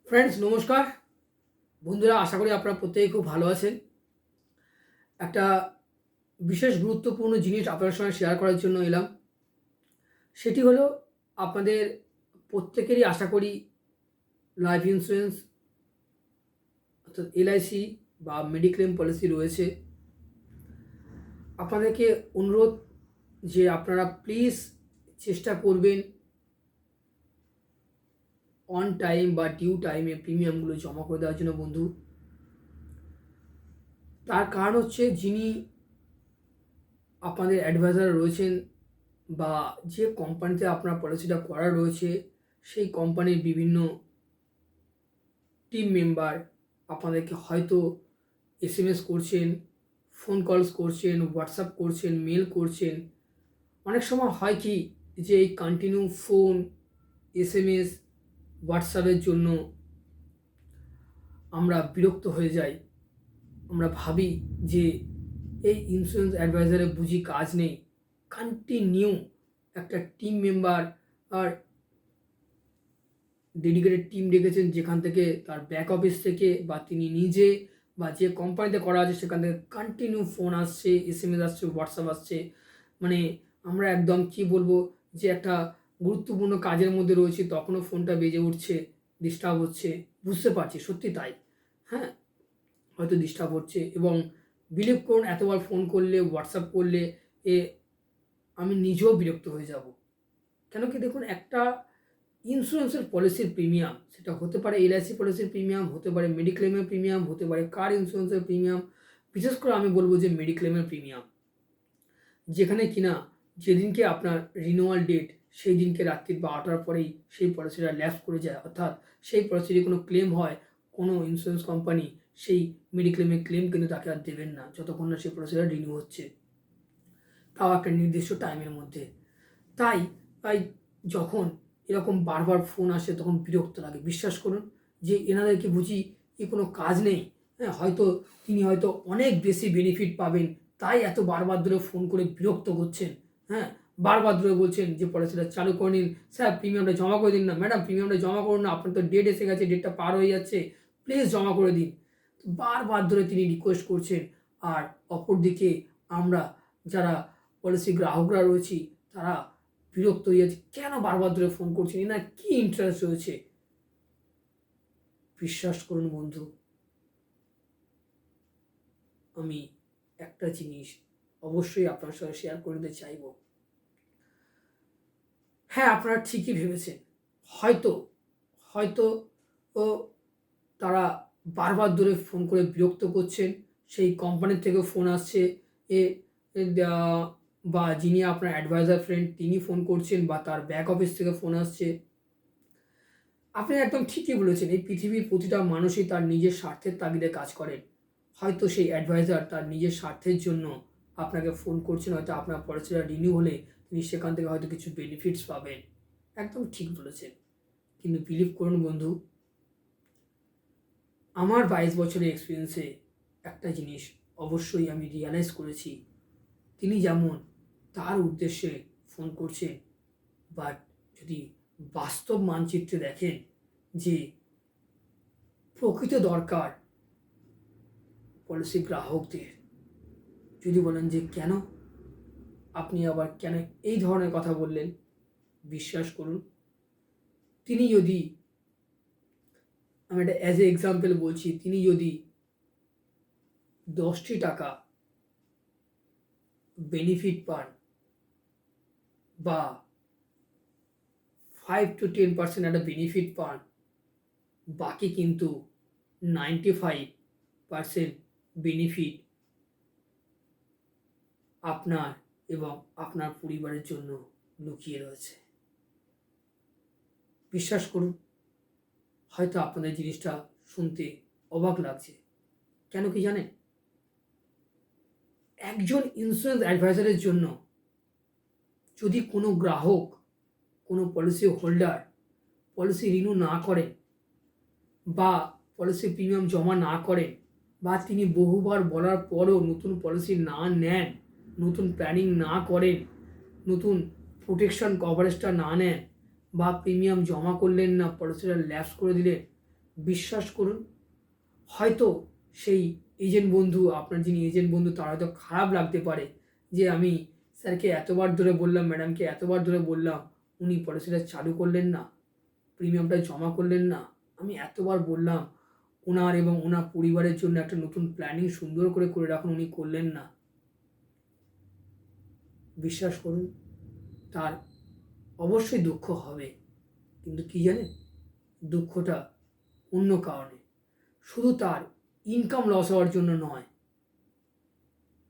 Friends নমস্কার বন্ধুরা, আশা করি আপনারা প্রত্যেকেই খুব ভালো আছেন। একটা বিশেষ গুরুত্বপূর্ণ জিনিস আপনার সঙ্গে শেয়ার করার জন্য এলাম। সেটি হলো আপনাদের প্রত্যেকেরই আশা করি লাইফ ইন্স্যুরেন্স অর্থাৎ এলআইসি বা মেডিক্লেম পলিসি রয়েছে। আপনাদেরকে অনুরোধ যে আপনারা প্লিজ চেষ্টা করবেন অন টাইম বা ডিউ টাইমে প্রিমিয়ামগুলো জমা করে দেওয়ার জন্য বন্ধু। তার কারণ হচ্ছে যিনি আপনাদের অ্যাডভাইজার রয়েছেন বা যে কোম্পানিতে আপনার পলিসিটা করা রয়েছে সেই কোম্পানির বিভিন্ন টিম মেম্বার আপনাদেরকে হয়তো এসএমএস করছেন, ফোন কলস করছেন, হোয়াটসঅ্যাপ করছেন, মেল করছেন। অনেক সময় হয় কি যে এই কন্টিনিউ ফোন, এসএমএস, হোয়াটসঅ্যাপের জন্য আমরা বিরক্ত হয়ে যাই। আমরা ভাবি যে এই ইন্স্যুরেন্স অ্যাডভাইজারে বুঝি কাজ নেই। কন্টিনিউ একটা টিম মেম্বার আর ডেডিকেটেড টিম রেখেছেন, যেখান থেকে তার ব্যাক অফিস থেকে বা তিনি নিজে বা যে কোম্পানিতে করা আছে সেখান থেকে কন্টিনিউ ফোন আসছে, এসএমএস আসছে, হোয়াটসঅ্যাপ আসছে। মানে আমরা একদম কি বলবো যে একটা গুরুত্বপূর্ণ কাজের মধ্যে রয়েছি, তখনও ফোনটা বেজে উঠছে, ডিস্টার্ব হচ্ছে। বুঝতে পারছি সত্যি তাই। হ্যাঁ, হয়তো ডিস্টার্ব হচ্ছে এবং বিলিভ করুন এতবার ফোন করলে, হোয়াটসঅ্যাপ করলে এ আমি নিজেও বিরক্ত হয়ে যাব। কেন কি দেখুন, একটা ইন্স্যুরেন্সের পলিসির প্রিমিয়াম সেটা হতে পারে এলআইসি পলিসির প্রিমিয়াম, হতে পারে মেডিক্লেমের প্রিমিয়াম, হতে পারে কার ইন্স্যুরেন্সের প্রিমিয়াম। বিশেষ করে আমি বলবো যে মেডিক্লেমের প্রিমিয়াম, যেখানে কিনা যেদিনকে আপনার রিনিউয়াল ডেট সেই দিনকে রাত্রি 12টার পরেই সেই পলিসিটা ল্যাপস করে যায়। অর্থাৎ সেই পলিসির কোনো ক্লেম হয়, কোনো ইন্স্যুরেন্স কোম্পানি সেই মেডিক্লেমের ক্লেম কিন্তু তাকে আর দেবেন না যতক্ষণ না সেই পলিসিটা রিনিউ হচ্ছে, তাও একটা নির্দিষ্ট টাইমের মধ্যে। তাই তাই যখন এরকম বারবার ফোন আসে তখন বিরক্ত লাগে। বিশ্বাস করুন যে এনাদেরকে বুঝি কোনো কাজ নেই। হ্যাঁ, হয়তো তিনি হয়তো অনেক বেশি বেনিফিট পাবেন, তাই এত বারবার ধরে ফোন করে বিরক্ত করছেন। হ্যাঁ, বারবার ধরে বলছেন যে পলিসিটা চালু করে নিন, স্যার প্রিমিয়ামটা জমা করে দিন না, ম্যাডাম প্রিমিয়ামটা জমা করুন না, আপনার তো ডেট এসে গেছে, ডেটটা পার হয়ে যাচ্ছে, প্লিজ জমা করে দিন। বারবার ধরে তিনি রিকোয়েস্ট করছেন। আর অপরদিকে আমরা যারা পলিসি গ্রাহকরা রয়েছি তারা বিরক্ত হয়ে যাচ্ছে, কেন বারবার ধরে ফোন করছেন, এনার কী ইন্টারেস্ট রয়েছে। বিশ্বাস করুন বন্ধু, আমি একটা জিনিস অবশ্যই আপনার সঙ্গে শেয়ার করে দিতে চাইব। হ্যাঁ, আপনারা ঠিকই ভেবেছেন। হয়তো হয়তো ও তারা বারবার ধরে ফোন করে বিরক্ত করছেন, সেই কোম্পানির থেকেও ফোন আসছে, এ এ বা যিনি আপনার অ্যাডভাইজার ফ্রেন্ড তিনি ফোন করছেন বা তার ব্যাক অফিস থেকে ফোন আসছে। আপনি একদম ঠিকই বলেছেন। এই পৃথিবীর প্রতিটা মানুষই তার নিজের স্বার্থের তাগিদে কাজ করেন। হয়তো সেই অ্যাডভাইজার তার নিজের স্বার্থের জন্য আপনাকে ফোন করছেন, হয়তো আপনার পলিসিটা রিনিউ হলে তিনি সেখান থেকে হয়তো কিছু বেনিফিটস পাবেন। একদম ঠিক বলেছেন। কিন্তু বিলিভ করুন বন্ধু, আমার 22 বছরের এক্সপিরিয়েন্সে একটা জিনিস অবশ্যই আমি রিয়ালাইজ করেছি। তিনি যেমন তার উদ্দেশ্যে ফোন করছেন, বাট যদি বাস্তব মানচিত্রে দেখেন যে প্রকৃত দরকার পলিসি গ্রাহকদের, যদি বলেন যে কেন আপনি আবার কেন এই ধরনের কথা বললেন, বিশ্বাস করুন তিনি যদি, আমি একটা অ্যাজ এ এক্সাম্পল বলছি, তিনি যদি 10টি টাকা বেনিফিট পান বা 5 to 10% একটা বেনিফিট পান, বাকি কিন্তু 95% বেনিফিট আপনার এবং আপনার পরিবারের জন্য লুকিয়ে রয়েছে। বিশ্বাস করুন, হয়তো আপনাদের জিনিসটা শুনতে অবাক লাগছে। কেন কি জানেন? একজন ইন্স্যুরেন্স অ্যাডভাইজারের জন্য যদি কোনো গ্রাহক, কোনো পলিসি হোল্ডার পলিসি রিনিউ না করেন বা পলিসি প্রিমিয়াম জমা না করেন, বা তিনি বহুবার বলার পরও নতুন পলিসি না নেন, নতুন প্ল্যানিং না করেন, নতুন প্রোটেকশন কভারেজটা না নেন, বা প্রিমিয়াম জমা করলেন না, পলিসিটা ল্যাপস করে দিলেন, বিশ্বাস করুন, হয়তো সেই এজেন্ট বন্ধু, আপনার যিনি এজেন্ট বন্ধু তার হয়তো খারাপ লাগতে পারে যে আমি স্যারকে এতবার ধরে বললাম, ম্যাডামকে এতবার ধরে বললাম, উনি পলিসিটা চালু করলেন না, প্রিমিয়ামটা জমা করলেন না। আমি এতবার বললাম ওনার এবং ওনার পরিবারের জন্য একটা নতুন প্ল্যানিং সুন্দর করে রাখুন, উনি করলেন না। বিশ্বাস করুন, তার অবশ্যই দুঃখ হবে, কিন্তু কি জানেন, দুঃখটা অন্য কারণে, শুধু তার ইনকাম লস হওয়ার জন্য নয়।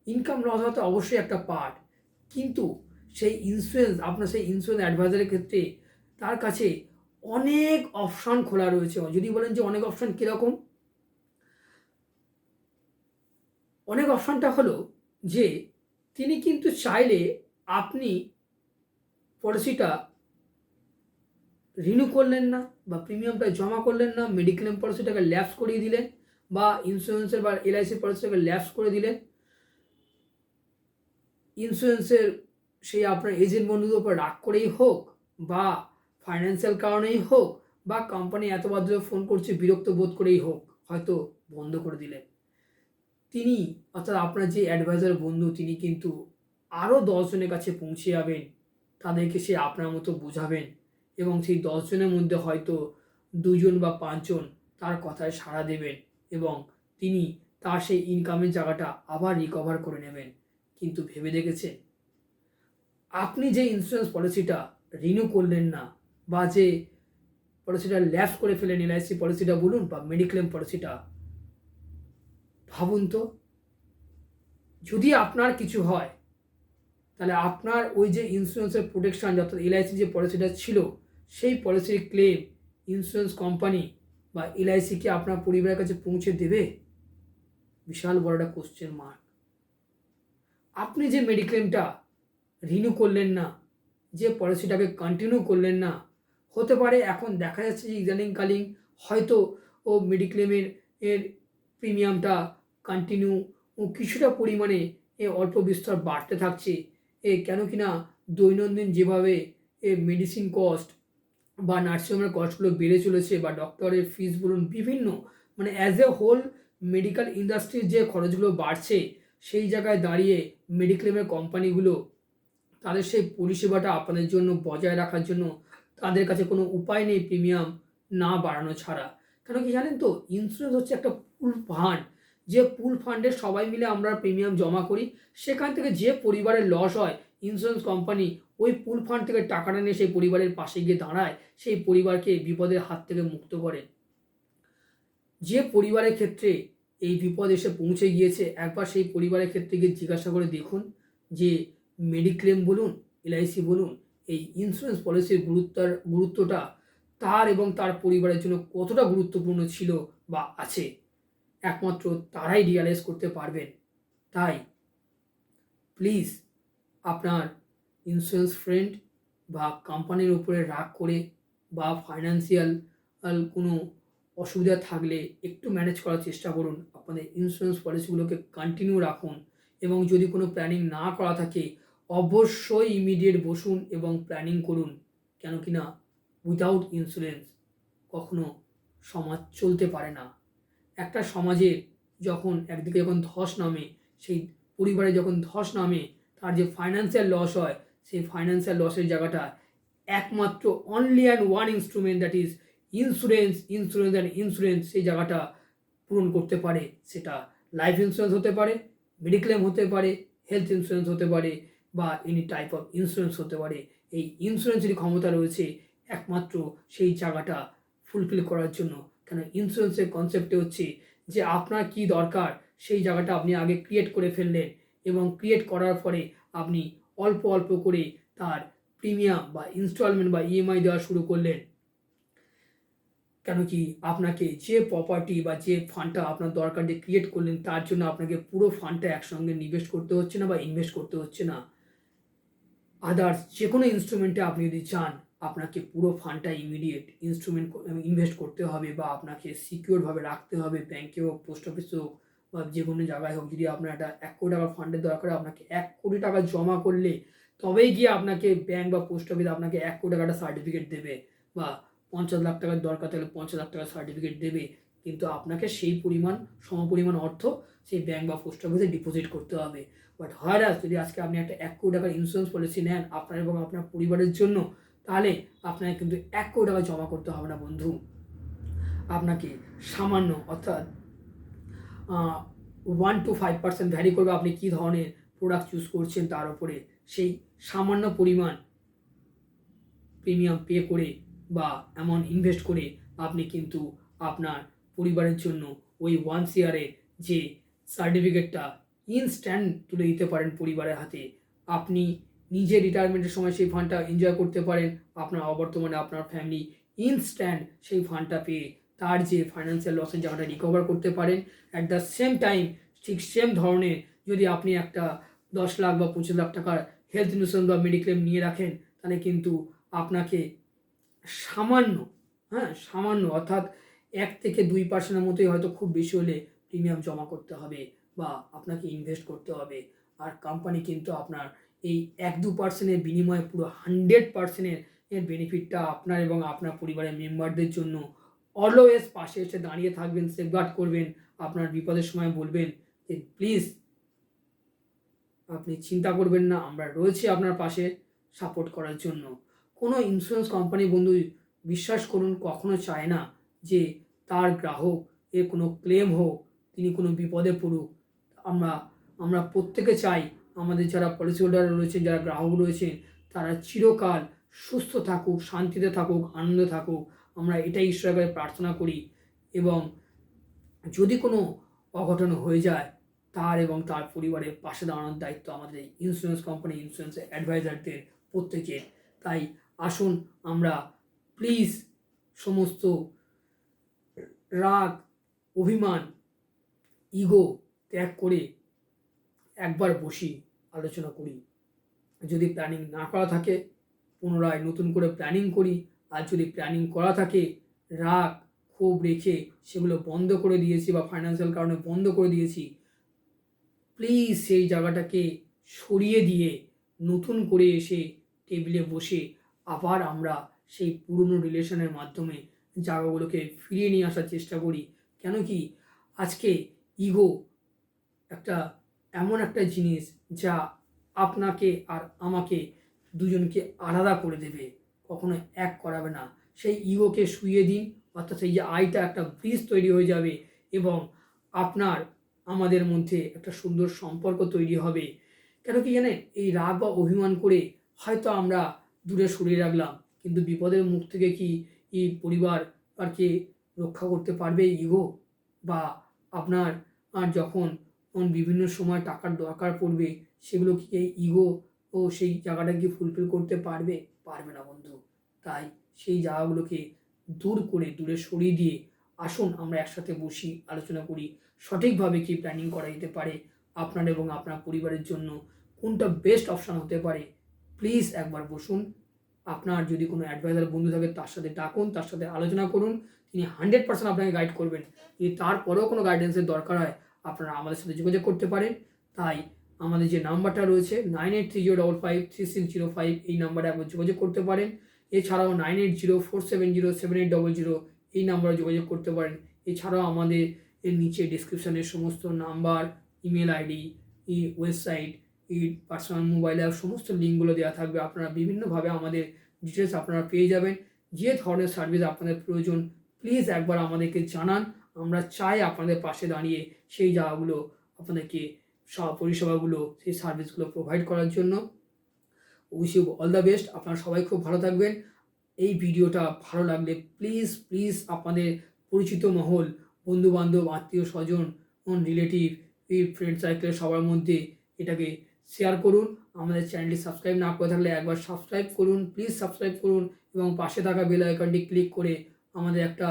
ইনকাম লস হওয়া তো অবশ্যই একটা পার্ট, কিন্তু সেই ইন্স্যুরেন্স, আপনার সেই ইন্স্যুরেন্স অ্যাডভাইজারের ক্ষেত্রে তার কাছে অনেক অপশান খোলা রয়েছে। যদি বলেন যে অনেক অপশান কীরকম, অনেক অপশানটা হলো যে তিনি কিন্তু চাইলে আপনি পলিসিটা রিনিউ করলেন না বা প্রিমিয়ামটা জমা করলেন না, মেডিক্লেম পলিসিটাকে ল্যাপস করিয়ে দিলেন বা ইন্স্যুরেন্সের বা এলআইসি পলিসিটাকে ল্যাপস করে দিলেন। ইন্স্যুরেন্সের সেই আপনার এজেন্ট বন্ধুদের উপর রাগ করেই হোক বা ফাইন্যান্সিয়াল কারণেই হোক বা কোম্পানি এতবার ধরে ফোন করছে বিরক্ত বোধ করেই হোক, হয়তো বন্ধ করে দিলেন। তিনি, অর্থাৎ আপনার যে অ্যাডভাইজার বন্ধু, তিনি কিন্তু আরও 10 জনের কাছে পৌঁছে যাবেন, তাদেরকে সে আপনার মতো বোঝাবেন এবং সেই 10 জনের মধ্যে হয়তো 2 জন বা 5 জন তার কথায় সাড়া দেবেন এবং তিনি তার সেই ইনকামের জায়গাটা আবার রিকভার করে নেবেন। কিন্তু ভেবে দেখেছেন, আপনি যে ইন্স্যুরেন্স পলিসিটা রিনিউ করলেন না বা যে পলিসিটা ল্যাপস করে ফেলেন, এলআইসি পলিসিটা বলুন বা মেডিক্লেম পলিসিটা, ভাবুন তো, যদি আপনার কিছু হয় তাহলে আপনার ওই যে ইন্স্যুরেন্সের প্রোটেকশন, অর্থাৎ এলআইসি যে পলিসিটা ছিল, সেই পলিসির ক্লেম ইন্স্যুরেন্স কোম্পানি বা এলআইসিকে আপনার পরিবারের কাছে পৌঁছে দেবে? বিশাল বড় একটা কোশ্চেন মার্ক। আপনি যে মেডিক্লেমটা রিনিউ করলেন না, যে পলিসিটাকে কন্টিনিউ করলেন না, হতে পারে এখন দেখা যাচ্ছে যে ইদানিংকালীন হয়তো ও মেডিক্লেমের প্রিমিয়ামটা কন্টিনিউ কিছুটা পরিমাণে অল্প বিস্তর বাড়তে থাকছে, কেন কি না দৈনন্দিন যেভাবে মেডিসিন কস্ট বা নার্সিংহোমের কস্টগুলো বেড়ে চলেছে বা ডক্টরের ফিস বলুন, বিভিন্ন মানে অ্যাজ এ হোল মেডিকেল ইন্ডাস্ট্রির যে খরচগুলো বাড়ছে, সেই জায়গায় দাঁড়িয়ে মেডিক্লেমের কোম্পানিগুলো তাদের সেই পরিষেবাটা আপনাদের জন্য বজায় রাখার জন্য তাদের কাছে কোনো উপায় নেই প্রিমিয়াম না বাড়ানো ছাড়া। কেন কি জানেন তো, ইন্স্যুরেন্স হচ্ছে একটা পুল ফান্ড, যে পুল ফান্ডে সবাই মিলে আমরা প্রিমিয়াম জমা করি, সেখান থেকে যে পরিবারের লস হয়, ইন্স্যুরেন্স কোম্পানি ওই পুল ফান্ড থেকে টাকাটা নিয়ে সেই পরিবারের পাশে গিয়ে দাঁড়ায়, সেই পরিবারকে বিপদের হাত থেকে মুক্ত করে। যে পরিবারের ক্ষেত্রে এই বিপদ এসে পৌঁছে গিয়েছে, একবার সেই পরিবারের ক্ষেত্রে গিয়ে জিজ্ঞাসা করে দেখুন যে মেডিক্লেম বলুন, এলআইসি বলুন, এই ইন্স্যুরেন্স পলিসির গুরুত্বটা তার এবং তার পরিবারের জন্য কতটা গুরুত্বপূর্ণ ছিল বা আছে, একমাত্র তারাই রিয়ালাইজ করতে পারবেন। তাই প্লিজ আপনার ইন্স্যুরেন্স ফ্রেন্ড বা কোম্পানির উপরে রাগ করে বা ফাইন্যান্সিয়াল কোনো অসুবিধা থাকলে একটু ম্যানেজ করার চেষ্টা করুন। আপনাদের ইন্স্যুরেন্স পলিসিগুলোকে কন্টিনিউ রাখুন এবং যদি কোনো প্ল্যানিং না করা থাকে, অবশ্যই ইমিডিয়েট বসুন এবং প্ল্যানিং করুন। কেন কি না উইদাউট ইন্স্যুরেন্স কখনো সমাজ চলতে পারে না। একটা সমাজের যখন একদিকে যখন ধস নামে, সেই পরিবারে যখন ধস নামে, তার যে ফাইন্যান্সিয়াল লস হয়, সেই ফাইন্যান্সিয়াল লসের জায়গাটা একমাত্র only and one instrument, that is insurance, insurance and insurance, সেই জায়গাটা পূরণ করতে পারে। সেটা লাইফ ইন্স্যুরেন্স হতে পারে, মেডিক্লেম হতে পারে, হেলথ ইন্স্যুরেন্স হতে পারে বা এনি টাইপ অফ ইন্স্যুরেন্স হতে পারে। এই ইন্স্যুরেন্সেরই ক্ষমতা রয়েছে একমাত্র সেই জায়গাটা ফুলফিল করার জন্য। কেন ইন্স্যুরেন্সের কনসেপ্টে হচ্ছে যে আপনার কি দরকার সেই জায়গাটা আপনি আগে ক্রিয়েট করে ফেললেন এবং ক্রিয়েট করার পরে আপনি অল্প অল্প করে তার প্রিমিয়াম বা ইনস্টলমেন্ট বা ইএমআই দেওয়া শুরু করলেন। কেন কি আপনাকে যে প্রপার্টি বা যে ফান্ডটা আপনার দরকার দিয়ে ক্রিয়েট করলেন, তার জন্য আপনাকে পুরো ফান্ডটা একসঙ্গে নিভেস্ট করতে হচ্ছে না বা ইনভেস্ট করতে হচ্ছে না। আদার্স যে কোনো ইনস্ট্রুমেন্টে আপনি যদি চান, আপনাকে পুরো ফান্ডটা ইমিডিয়েট ইনভেস্ট করতে হবে বা আপনাকে সিকিউরভাবে রাখতে হবে, ব্যাংকে হোক, পোস্ট অফিসে হোক বা যে কোনো জায়গায় হোক। যদি আপনার একটা 1 কোটি টাকার ফান্ডের দরকার, আপনাকে 1 কোটি টাকা জমা করলে তবেই গিয়ে আপনাকে ব্যাংক বা পোস্ট অফিস আপনাকে 1 কোটি টাকাটা সার্টিফিকেট দেবে বা 50 লাখ টাকার দরকার থাকলে 50 লাখ টাকার সার্টিফিকেট দেবে, কিন্তু আপনাকে সেই পরিমাণ সমপরিমাণ অর্থ সেই ব্যাংক বা পোস্ট অফিসে ডিপোজিট করতে হবে। বাট হয়রাস যদি আজকে আপনি একটা 1 কোটি টাকার ইন্স্যুরেন্স পলিসি নেন আপনার এবং আপনার পরিবারের জন্য, তাহলে আপনাকে কিন্তু 1 কোটি টাকা জমা করতে হবে না বন্ধু। আপনাকে সামান্য, অর্থাৎ 1 to 5% ভ্যারি করবে আপনি কী ধরনের প্রোডাক্ট চুজ করছেন তার উপরে, সেই সামান্য পরিমাণ প্রিমিয়াম পে করে বা অ্যামাউন্ট ইনভেস্ট করে আপনি কিন্তু আপনার পরিবারের জন্য ওই 1 ইয়ারের যে সার্টিফিকেটটা ইনস্ট্যান্ট তুলে দিতে পারেন পরিবারের হাতে। আপনি নিজে রিটায়ারমেন্টের সময় সেই ফান্ডটা এনজয় করতে পারেন, আপনার অবর্তমানে আপনার ফ্যামিলি ইনস্ট্যান্ট সেই ফান্ডটা পেয়ে তার যে ফাইন্যান্সিয়াল লসের জায়গাটা রিকভার করতে পারেন। অ্যাট দ্য সেম টাইম ঠিক সেম ধরনের যদি আপনি একটা 10 লাখ বা 25 লাখ টাকার হেলথ ইন্স্যুরেন্স বা মেডিক্লেম নিয়ে রাখেন, তাহলে কিন্তু আপনাকে সামান্য অর্থাৎ 1 থেকে 2% মতোই হয়তো খুব বেশি হলে প্রিমিয়াম জমা করতে হবে বা আপনাকে ইনভেস্ট করতে হবে। আর কোম্পানি কিন্তু আপনার এই 1-2% বিনিময়ে পুরো 100% এর বেনিফিটটা আপনার এবং আপনার পরিবারের মেম্বারদের জন্য অলওয়েজ পাশে এসে দাঁড়িয়ে থাকবেন, সেফগার্ড করবেন। আপনার বিপদের সময় বলবেন যে প্লিজ আপনি চিন্তা করবেন না, আমরা রয়েছি আপনার পাশে সাপোর্ট করার জন্য। কোনো ইন্স্যুরেন্স কোম্পানি বন্ধু বিশ্বাস করুন কখনো চায় না যে তার গ্রাহক এর কোনো ক্লেম হোক, তিনি কোনো বিপদে পড়ুক। আমরা প্রত্যেকে চাই আমাদের যারা পলিসি হোল্ডার রয়েছেন, যারা গ্রাহক রয়েছেন, তারা চিরকাল সুস্থ থাকুক, শান্তিতে থাকুক, আনন্দে থাকুক। আমরা এটাই ঈশ্বরের কাছে প্রার্থনা করি। এবং যদি কোনো অঘটন হয়ে যায়, তার এবং তার পরিবারের পাশে দাঁড়ানোর দায়িত্ব আমাদের ইন্স্যুরেন্স কোম্পানি, ইন্স্যুরেন্স অ্যাডভাইজারদের প্রত্যেকের। তাই আসুন আমরা প্লিজ সমস্ত রাগ, অভিমান, ইগো ত্যাগ করে একবার বসি, আলোচনা করি। যদি প্ল্যানিং না করা থাকে পুনরায় নতুন করে প্ল্যানিং করি। আর যদি প্ল্যানিং করা থাকে রাগ ক্ষোভ রেখে সেগুলো বন্ধ করে দিয়েছি বা ফাইন্যান্সিয়াল কারণে বন্ধ করে দিয়েছি, প্লিজ সেই জায়গাটাকে সরিয়ে দিয়ে নতুন করে এসে টেবিলে বসে আবার আমরা সেই পুরনো রিলেশনের মাধ্যমে জায়গাগুলোকে ফিরিয়ে নিয়ে আসার চেষ্টা করি। কেন কি আজকে ইগো এমন একটা জিনিস যা আপনাকে আর আমাকে দুজনকে আলাদা করে দেবে, কখনো এক করাবে না। সেই ইগোকে শুইয়ে দিন, অর্থাৎ সেই যে আইটা একটা ব্রিজ তৈরি হয়ে যাবে এবং আপনার আমাদের মধ্যে একটা সুন্দর সম্পর্ক তৈরি হবে। কেন কি জানেন, এই রাগ বা অভিমান করে হয়তো আমরা দূরে সরিয়ে রাখলাম, কিন্তু বিপদের মুখ থেকে কি এই পরিবার আর কে রক্ষা করতে পারবে ইগো? বা আপনার যখন বিভিন্ন সময় টাকার দরকার পড়বে সেগুলো কি এই ইগো ও সেই জায়গাটা কি ফুলফিল করতে পারবে? পারবে না বন্ধু। তাই সেই জায়গাগুলোকে দূরে সরিয়ে দিয়ে আসুন আমরা একসাথে বসি, আলোচনা করি সঠিকভাবে কি প্ল্যানিং করা যেতে পারে আপনার এবং আপনার পরিবারের জন্য, কোনটা বেস্ট অপশান হতে পারে। প্লিজ একবার বসুন। আপনার যদি কোনো অ্যাডভাইজার বন্ধু থাকে তার সাথে ডাকুন, তার সাথে আলোচনা করুন। তিনি 100% আপনাকে গাইড করবেন। যদি তারপরেও কোনো গাইডেন্সের দরকার হয় আপনারা আমাদের সাথে যোগাযোগ করতে পারেন। তাই আমাদের যে নাম্বারটা রয়েছে 9830553605, এই নাম্বারে একবার যোগাযোগ করতে পারেন। এছাড়াও 9804707800 এই নাম্বারে যোগাযোগ করতে পারেন। এছাড়াও আমাদের এর নিচে ডিসক্রিপশানের সমস্ত number, email ID, website, personal mobile app সমস্ত লিঙ্কগুলো দেওয়া থাকবে। আপনারা বিভিন্নভাবে আমাদের ডিটেলস আপনারা পেয়ে যাবেন। যে ধরনের সার্ভিস আপনাদের প্রয়োজন প্লিজ একবার আমাদেরকে জানান। আমরা চাই আপনাদের পাশে দাঁড়িয়ে সেই জায়গাগুলো আপনাদেরকে পরিষেবাগুলো, সেই সার্ভিসগুলো প্রোভাইড করার জন্য। Wish you all the best. আপনারা সবাই খুব ভালো থাকবেন। এই ভিডিওটা ভালো লাগলে প্লিজ আপনাদের পরিচিত মহল, বন্ধুবান্ধব, আত্মীয় স্বজন, রিলেটিভ, ফ্রেন্ড সার্কেলের সবার মধ্যে এটাকে শেয়ার করুন। আমাদের চ্যানেলটি সাবস্ক্রাইব না করে থাকলে একবার সাবস্ক্রাইব করুন, প্লিজ সাবস্ক্রাইব করুন এবং পাশে থাকা বেল আইকনটি ক্লিক করে আমাদের একটা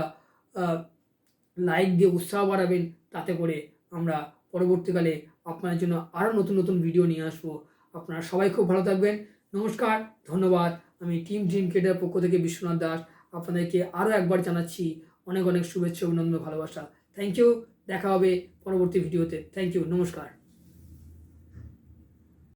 লাইক দিয়ে উৎসাহ বাড়াবেন। তাতে করে আমরা পরবর্তীকালে আপনাদের জন্য আরও নতুন ভিডিও নিয়ে আসবো। আপনারা সবাই খুব ভালো থাকবেন। নমস্কার, ধন্যবাদ। আমি টিম ড্রিম ক্রিয়েটার পক্ষ থেকে বিশ্বনাথ দাস আপনাদেরকে আরও একবার জানাচ্ছি অনেক শুভেচ্ছা, অভিনন্দন, ভালোবাসা। Thank you. দেখা হবে পরবর্তী ভিডিওতে। Thank you. নমস্কার।